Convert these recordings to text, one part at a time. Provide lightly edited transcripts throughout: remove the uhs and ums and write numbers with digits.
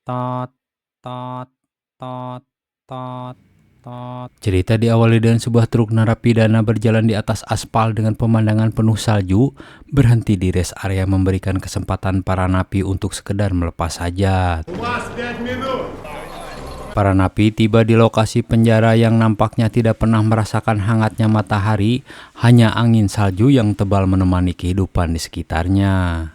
Tot, tot, tot, tot, tot. Cerita diawali dengan sebuah truk narapidana berjalan di atas aspal dengan pemandangan penuh salju, berhenti di rest area memberikan kesempatan para napi untuk sekedar melepas hajat. Para napi tiba di lokasi penjara yang nampaknya tidak pernah merasakan hangatnya matahari, hanya angin salju yang tebal menemani kehidupan di sekitarnya.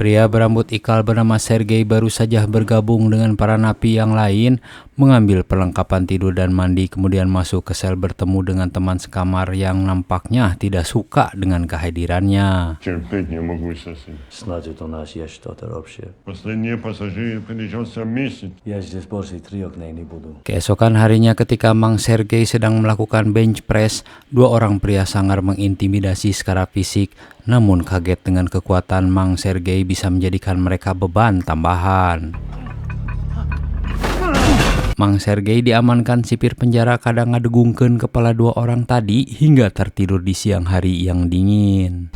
Pria berambut ikal bernama Sergei baru saja bergabung dengan para napi yang lain, mengambil perlengkapan tidur dan mandi, kemudian masuk ke sel bertemu dengan teman sekamar yang nampaknya tidak suka dengan kehadirannya. Терпеть не могу совсем. Значит, у нас есть что-то общее. Последние пассажиры придется месяц. Я здесь больше 3 дней не буду. Keesokan harinya ketika Mang Sergei sedang melakukan bench press, dua orang pria sangar mengintimidasi secara fisik. Namun kaget dengan kekuatan Mang Sergei bisa menjadikan mereka beban tambahan. Mang Sergei diamankan sipir penjara kadang ngadegungkeun kepala dua orang tadi hingga tertidur di siang hari yang dingin.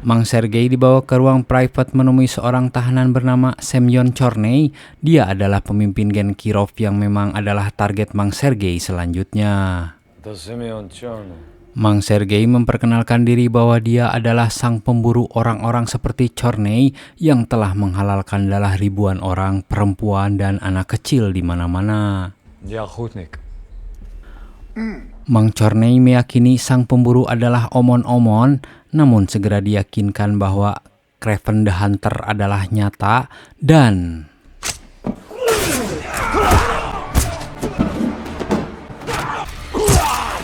Mang Sergei dibawa ke ruang private menemui seorang tahanan bernama Semyon Chorney. Dia adalah pemimpin geng Kirov yang memang adalah target Mang Sergei selanjutnya. Это Семен Черный. Mang Sergei memperkenalkan diri bahwa dia adalah sang pemburu orang-orang seperti Chorney yang telah menghalalkan darah ribuan orang, perempuan, dan anak kecil di mana-mana. Я охотник. Mang Chorney meyakini sang pemburu adalah omon-omon, namun segera diyakinkan bahwa Kraven the Hunter adalah nyata dan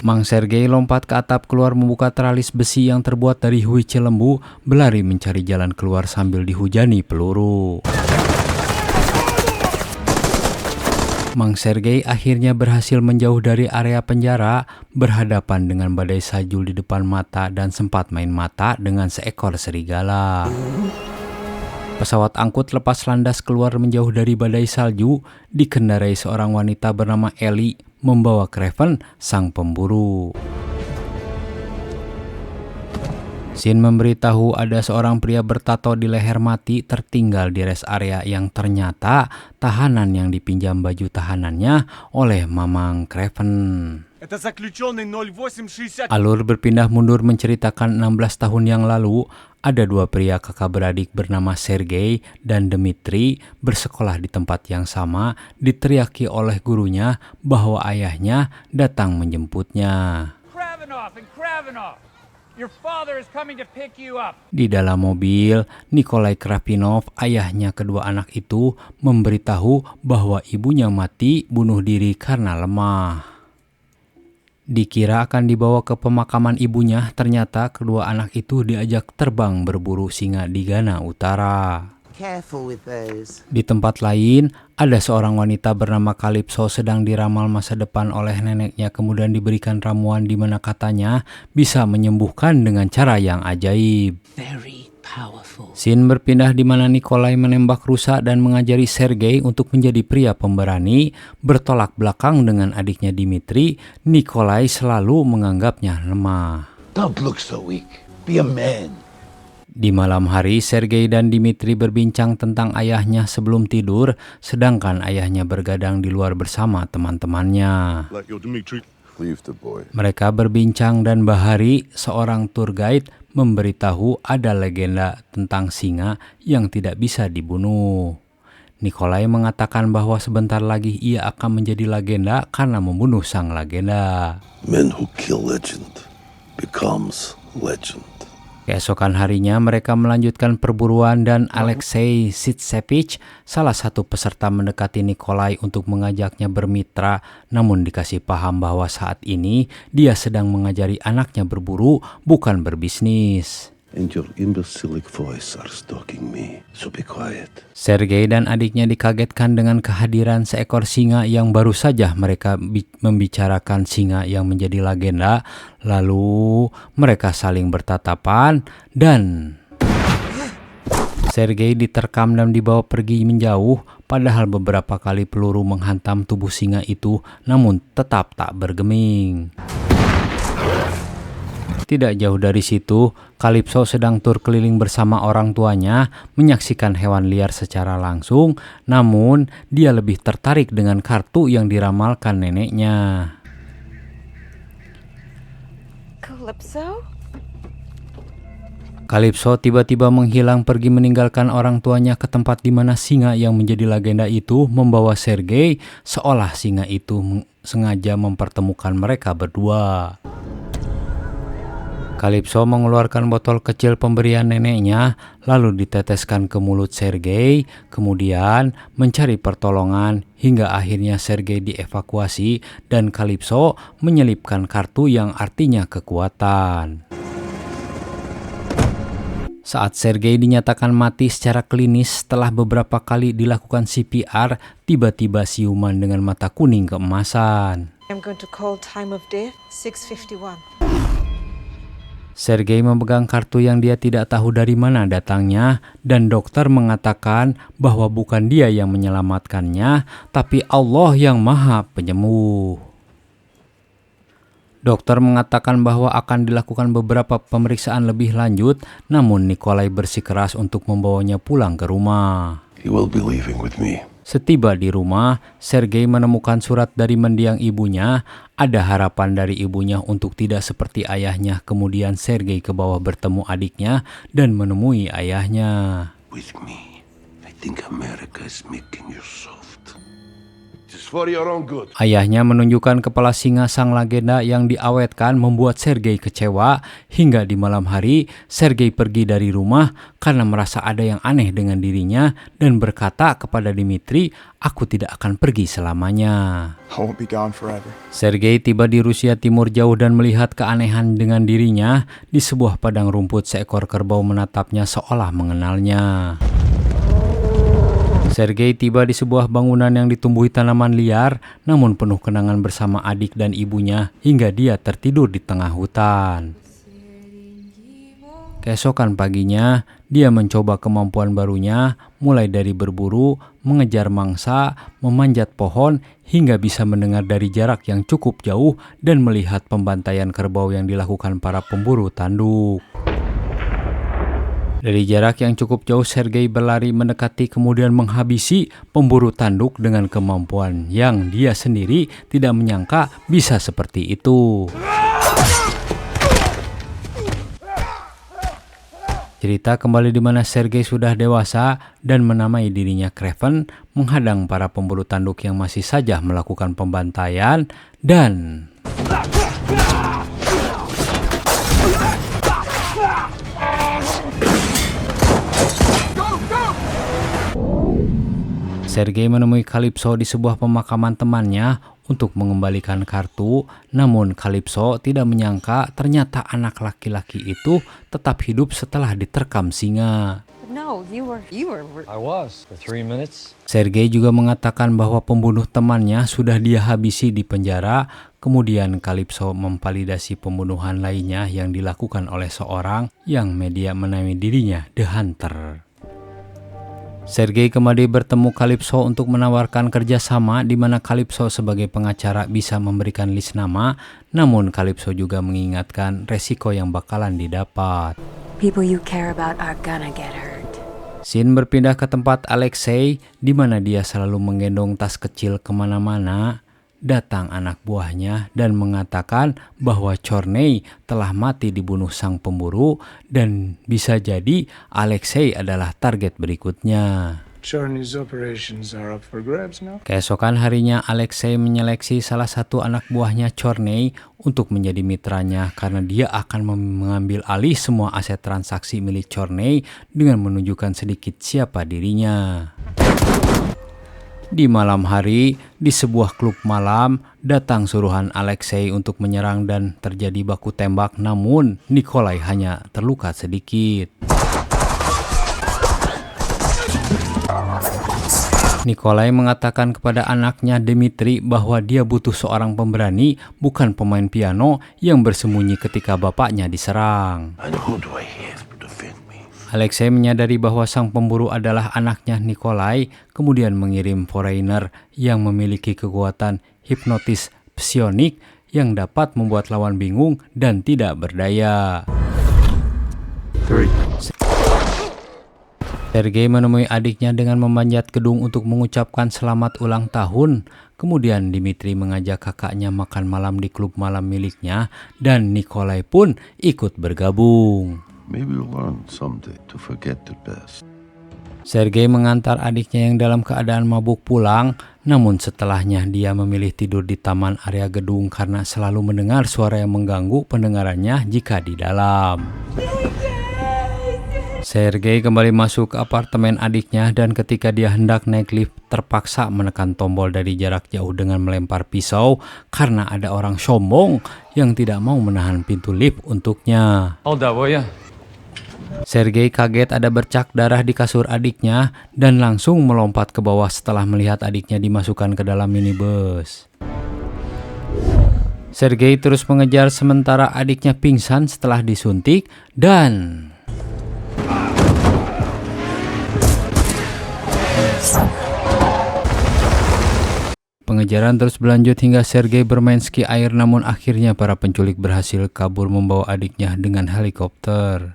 Mang Sergei lompat ke atap keluar membuka teralis besi yang terbuat dari huice lembu, berlari mencari jalan keluar sambil dihujani peluru. Mang Sergei akhirnya berhasil menjauh dari area penjara, berhadapan dengan badai salju di depan mata dan sempat main mata dengan seekor serigala. Pesawat angkut lepas landas keluar menjauh dari badai salju, dikendarai seorang wanita bernama Ellie, membawa Kraven, sang pemburu. Sin memberitahu ada seorang pria bertato di leher mati tertinggal di rest area yang ternyata tahanan yang dipinjam baju tahanannya oleh Mamang Kraven. Alur berpindah mundur menceritakan 16 tahun yang lalu, ada dua pria kakak beradik bernama Sergei dan Dmitri bersekolah di tempat yang sama, diteriaki oleh gurunya bahwa ayahnya datang menjemputnya. Di dalam mobil, Nikolai Kravinov, ayahnya kedua anak itu, memberitahu bahwa ibunya mati bunuh diri karena lemah. Dikira akan dibawa ke pemakaman ibunya, ternyata kedua anak itu diajak terbang berburu singa di Ghana Utara. Di tempat lain, ada seorang wanita bernama Calypso sedang diramal masa depan oleh neneknya, kemudian diberikan ramuan di mana katanya bisa menyembuhkan dengan cara yang ajaib. Scene berpindah di mana Nikolai menembak rusa dan mengajari Sergei untuk menjadi pria pemberani. Bertolak belakang dengan adiknya Dmitri, Nikolai selalu menganggapnya lemah. Don't look so weak. Be a man. Di malam hari, Sergei dan Dmitri berbincang tentang ayahnya sebelum tidur, sedangkan ayahnya bergadang di luar bersama teman-temannya. Mereka berbincang dan Bahari, seorang tour guide, memberitahu ada legenda tentang singa yang tidak bisa dibunuh. Nikolai mengatakan bahwa sebentar lagi ia akan menjadi legenda karena membunuh sang legenda. Men who kill legend becomes legend. Keesokan harinya mereka melanjutkan perburuan dan Alexei Sitsevich, salah satu peserta, mendekati Nikolai untuk mengajaknya bermitra, namun dikasih paham bahwa saat ini dia sedang mengajari anaknya berburu, bukan berbisnis. And your imbecilic voice are stalking me, so be quiet. Sergei dan adiknya dikagetkan dengan kehadiran seekor singa yang baru saja mereka membicarakan singa yang menjadi legenda. Lalu mereka saling bertatapan dan Sergei diterkam dan dibawa pergi menjauh, padahal beberapa kali peluru menghantam tubuh singa itu namun tetap tak bergeming. Tidak jauh dari situ, Kalipso sedang tur keliling bersama orang tuanya menyaksikan hewan liar secara langsung, namun dia lebih tertarik dengan kartu yang diramalkan neneknya. Calypso? Kalipso tiba-tiba menghilang pergi meninggalkan orang tuanya ke tempat di mana singa yang menjadi legenda itu membawa Sergei, seolah singa itu sengaja mempertemukan mereka berdua. Kalipso mengeluarkan botol kecil pemberian neneknya, lalu diteteskan ke mulut Sergei, kemudian mencari pertolongan hingga akhirnya Sergei dievakuasi dan Kalipso menyelipkan kartu yang artinya kekuatan. Saat Sergei dinyatakan mati secara klinis setelah beberapa kali dilakukan CPR, tiba-tiba siuman dengan mata kuning keemasan. I'm going to call time of death 6:51. Sergei memegang kartu yang dia tidak tahu dari mana datangnya dan dokter mengatakan bahwa bukan dia yang menyelamatkannya, tapi Allah yang Maha Penyembuh. Dokter mengatakan bahwa akan dilakukan beberapa pemeriksaan lebih lanjut, namun Nikolai bersikeras untuk membawanya pulang ke rumah. He will be leaving with me. Setiba di rumah, Sergei menemukan surat dari mendiang ibunya. Ada harapan dari ibunya untuk tidak seperti ayahnya. Kemudian Sergei ke bawah bertemu adiknya dan menemui ayahnya. With me. I think America is making you soft. It is for your own good. Ayahnya menunjukkan kepala singa sang legenda yang diawetkan membuat Sergei kecewa. Hingga di malam hari, Sergei pergi dari rumah karena merasa ada yang aneh dengan dirinya dan berkata kepada Dmitri, "Aku tidak akan pergi selamanya." I won't be gone forever. Sergei tiba di Rusia Timur jauh dan melihat keanehan dengan dirinya. Di sebuah padang rumput, seekor kerbau menatapnya seolah mengenalnya. Sergei tiba di sebuah bangunan yang ditumbuhi tanaman liar, namun penuh kenangan bersama adik dan ibunya hingga dia tertidur di tengah hutan. Keesokan paginya, dia mencoba kemampuan barunya, mulai dari berburu, mengejar mangsa, memanjat pohon, hingga bisa mendengar dari jarak yang cukup jauh dan melihat pembantaian kerbau yang dilakukan para pemburu tanduk. Dari jarak yang cukup jauh, Sergei berlari mendekati kemudian menghabisi pemburu tanduk dengan kemampuan yang dia sendiri tidak menyangka bisa seperti itu. Cerita kembali di mana Sergei sudah dewasa dan menamai dirinya Kraven, menghadang para pemburu tanduk yang masih saja melakukan pembantaian dan Sergei menemui Kalipso di sebuah pemakaman temannya untuk mengembalikan kartu, namun Kalipso tidak menyangka ternyata anak laki-laki itu tetap hidup setelah diterkam singa. No, you were. I was for 3 minutes. Sergei juga mengatakan bahwa pembunuh temannya sudah dia habisi di penjara. Kemudian Kalipso memvalidasi pembunuhan lainnya yang dilakukan oleh seorang yang media menamai dirinya The Hunter. Sergei kembali bertemu Kalipso untuk menawarkan kerjasama di mana Kalipso sebagai pengacara bisa memberikan list nama, namun Kalipso juga mengingatkan resiko yang bakalan didapat. People you care about are gonna get hurt. Scene berpindah ke tempat Alexei, di mana dia selalu menggendong tas kecil kemana-mana. Datang anak buahnya dan mengatakan bahwa Chorney telah mati dibunuh sang pemburu dan bisa jadi Alexei adalah target berikutnya. Charney's operations are up for grabs now. Keesokan harinya Alexei menyeleksi salah satu anak buahnya Chorney untuk menjadi mitranya karena dia akan mengambil alih semua aset transaksi milik Chorney dengan menunjukkan sedikit siapa dirinya. Di malam hari, di sebuah klub malam, datang suruhan Alexei untuk menyerang dan terjadi baku tembak, namun Nikolai hanya terluka sedikit. Nikolai mengatakan kepada anaknya Dmitri bahwa dia butuh seorang pemberani, bukan pemain piano yang bersembunyi ketika bapaknya diserang. And who do I have to defend me? Alexei menyadari bahwa sang pemburu adalah anaknya Nikolai, kemudian mengirim foreigner yang memiliki kekuatan hipnotis psionik yang dapat membuat lawan bingung dan tidak berdaya. Sergei menemui adiknya dengan memanjat gedung untuk mengucapkan selamat ulang tahun. Kemudian Dmitri mengajak kakaknya makan malam di klub malam miliknya dan Nikolai pun ikut bergabung. Maybe you'll learn someday to forget the best. Sergei mengantar adiknya yang dalam keadaan mabuk pulang, namun setelahnya dia memilih tidur di taman area gedung karena selalu mendengar suara yang mengganggu pendengarannya jika di dalam. Sergei kembali masuk ke apartemen adiknya dan ketika dia hendak naik lift terpaksa menekan tombol dari jarak jauh dengan melempar pisau karena ada orang sombong yang tidak mau menahan pintu lift untuknya. Hold that, will ya? Sergei kaget ada bercak darah di kasur adiknya dan langsung melompat ke bawah setelah melihat adiknya dimasukkan ke dalam minibus. Sergei terus mengejar sementara adiknya pingsan setelah disuntik dan pengejaran terus berlanjut hingga Sergei bermain ski air, namun akhirnya para penculik berhasil kabur membawa adiknya dengan helikopter.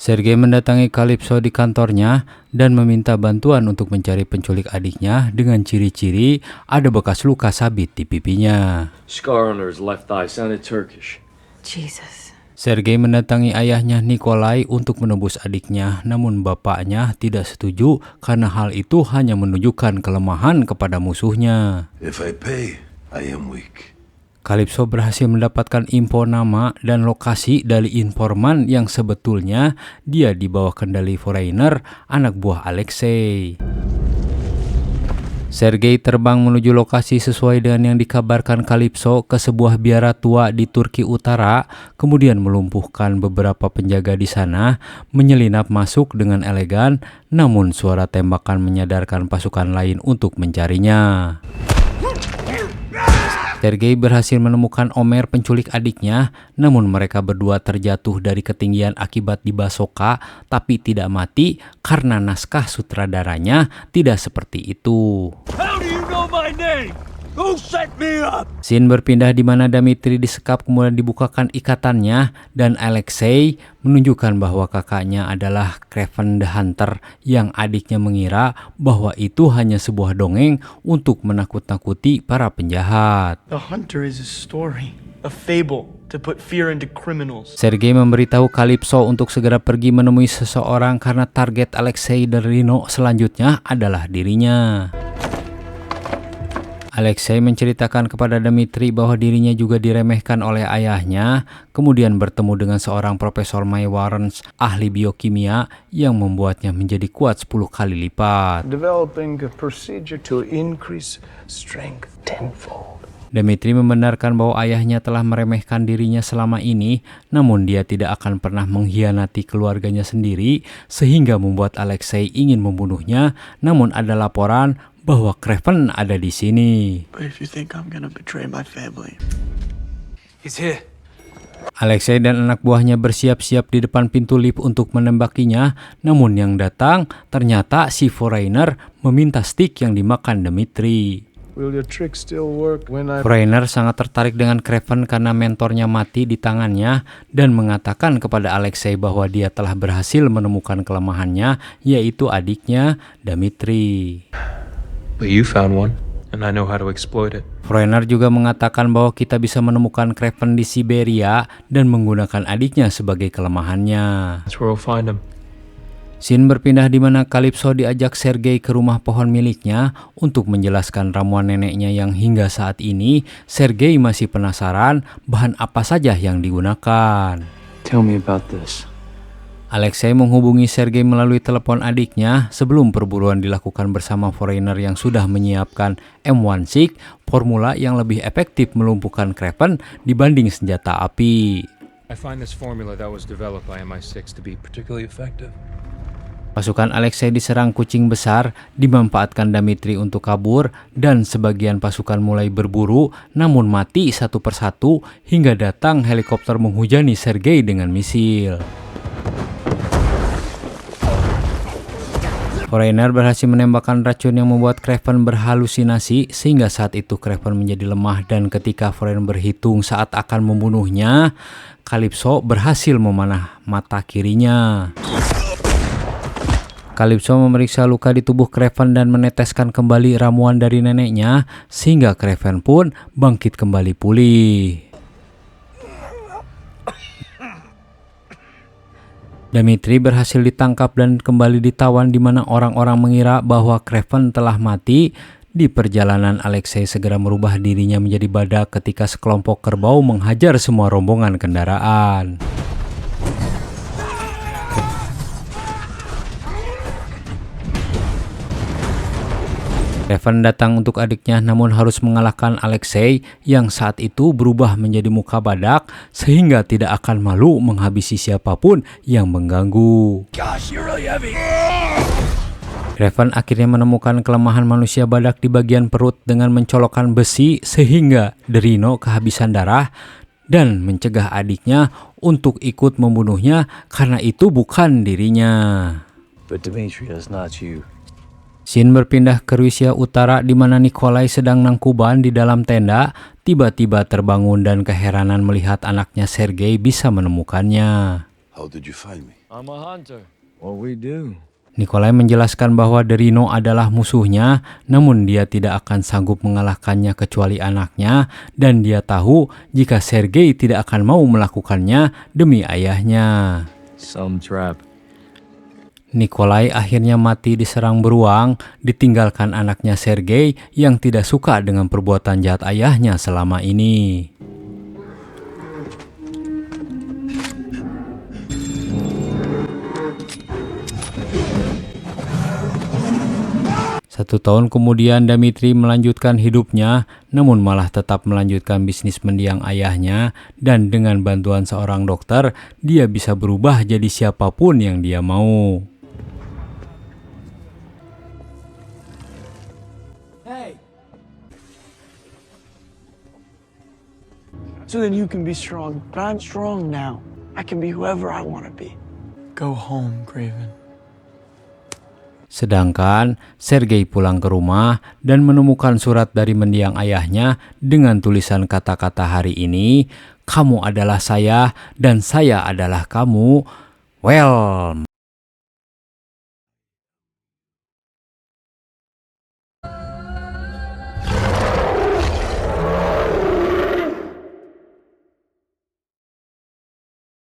Sergei mendatangi Calypso di kantornya dan meminta bantuan untuk mencari penculik adiknya dengan ciri-ciri ada bekas luka sabit di pipinya. Scar under his left eye sounded Turkish. Jesus. Sergei mendatangi ayahnya Nikolai untuk menebus adiknya, namun bapaknya tidak setuju karena hal itu hanya menunjukkan kelemahan kepada musuhnya. If I pay, I am weak. Calypso berhasil mendapatkan info nama dan lokasi dari informan yang sebetulnya dia di bawah kendali Foreigner, anak buah Alexei. Sergei terbang menuju lokasi sesuai dengan yang dikabarkan Calypso ke sebuah biara tua di Turki Utara, kemudian melumpuhkan beberapa penjaga di sana, menyelinap masuk dengan elegan, namun suara tembakan menyadarkan pasukan lain untuk mencarinya. Sergei berhasil menemukan Omer penculik adiknya, namun mereka berdua terjatuh dari ketinggian akibat dibasoka, tapi tidak mati karena naskah sutradaranya tidak seperti itu. How do you know my name? Who set me up? Scene berpindah di mana Dmitri disekap kemudian dibukakan ikatannya dan Alexei menunjukkan bahwa kakaknya adalah Kraven the Hunter yang adiknya mengira bahwa itu hanya sebuah dongeng untuk menakut-nakuti para penjahat. The Hunter is a story, a fable to put fear into criminals. Sergei memberitahu Calypso untuk segera pergi menemui seseorang karena target Alexei dan Rino selanjutnya adalah dirinya. Alexei menceritakan kepada Dmitri bahwa dirinya juga diremehkan oleh ayahnya, kemudian bertemu dengan seorang Profesor May Warrens, ahli biokimia, yang membuatnya menjadi kuat 10 kali lipat. Developing a procedure to increase strength tenfold. Dmitri membenarkan bahwa ayahnya telah meremehkan dirinya selama ini, namun dia tidak akan pernah mengkhianati keluarganya sendiri, sehingga membuat Alexei ingin membunuhnya, namun ada laporan bahwa Kraven ada di sini. But if you think I'm gonna betray my family, He's here. Alexei dan anak buahnya bersiap-siap di depan pintu lift untuk menembakinya, namun yang datang ternyata si Foreigner meminta stick yang dimakan Dmitri. Will your trick still work when I... Foreigner sangat tertarik dengan Kraven karena mentornya mati di tangannya dan mengatakan kepada Alexei bahwa dia telah berhasil menemukan kelemahannya, yaitu adiknya Dmitri. But you found one, and I know how to exploit it. Foreigner juga mengatakan bahwa kita bisa menemukan Kraven di Siberia dan menggunakan adiknya sebagai kelemahannya. That's where we'll find him. Scene berpindah di mana Calypso diajak Sergei ke rumah pohon miliknya untuk menjelaskan ramuan neneknya yang hingga saat ini Sergei masih penasaran bahan apa saja yang digunakan. Tell me about this. Alexei menghubungi Sergei melalui telepon adiknya sebelum perburuan dilakukan bersama Foreigner yang sudah menyiapkan M16, formula yang lebih efektif melumpuhkan Kraven dibanding senjata api. I find this formula that was developed by MI6 to be particularly effective. Pasukan Alexei diserang kucing besar, dimanfaatkan Dmitri untuk kabur, dan sebagian pasukan mulai berburu, namun mati satu persatu hingga datang helikopter menghujani Sergei dengan misil. Foreigner berhasil menembakkan racun yang membuat Kraven berhalusinasi sehingga saat itu Kraven menjadi lemah, dan ketika Foreigner berhitung saat akan membunuhnya, Calypso berhasil memanah mata kirinya. Calypso memeriksa luka di tubuh Kraven dan meneteskan kembali ramuan dari neneknya sehingga Kraven pun bangkit kembali pulih. Dimitri berhasil ditangkap dan kembali ditawan, di mana orang-orang mengira bahwa Kraven telah mati. Di perjalanan, Alexei segera merubah dirinya menjadi badak ketika sekelompok kerbau menghajar semua rombongan kendaraan. Kraven datang untuk adiknya namun harus mengalahkan Alexei yang saat itu berubah menjadi muka badak sehingga tidak akan malu menghabisi siapapun yang mengganggu. Kraven akhirnya menemukan kelemahan manusia badak di bagian perut dengan mencolokkan besi sehingga Derino kehabisan darah dan mencegah adiknya untuk ikut membunuhnya karena itu bukan dirinya. But Dimitri, that's not you. Scene berpindah ke Rusia Utara di mana Nikolai sedang nangkuban di dalam tenda, tiba-tiba terbangun dan keheranan melihat anaknya Sergei bisa menemukannya. How did you find me? I'm a hunter. What we do? Nikolai menjelaskan bahwa Derino adalah musuhnya, namun dia tidak akan sanggup mengalahkannya kecuali anaknya, dan dia tahu jika Sergei tidak akan mau melakukannya demi ayahnya. Some trap. Nikolai akhirnya mati diserang beruang, ditinggalkan anaknya Sergei yang tidak suka dengan perbuatan jahat ayahnya selama ini. Satu tahun kemudian Dimitri melanjutkan hidupnya, namun malah tetap melanjutkan bisnis mendiang ayahnya, dan dengan bantuan seorang dokter, dia bisa berubah jadi siapapun yang dia mau. So then you can be strong, but I'm strong now. I can be whoever I want to be. Go home, Kraven. Sedangkan Sergei pulang ke rumah dan menemukan surat dari mendiang ayahnya dengan tulisan kata-kata hari ini, "Kamu adalah saya dan saya adalah kamu." Well,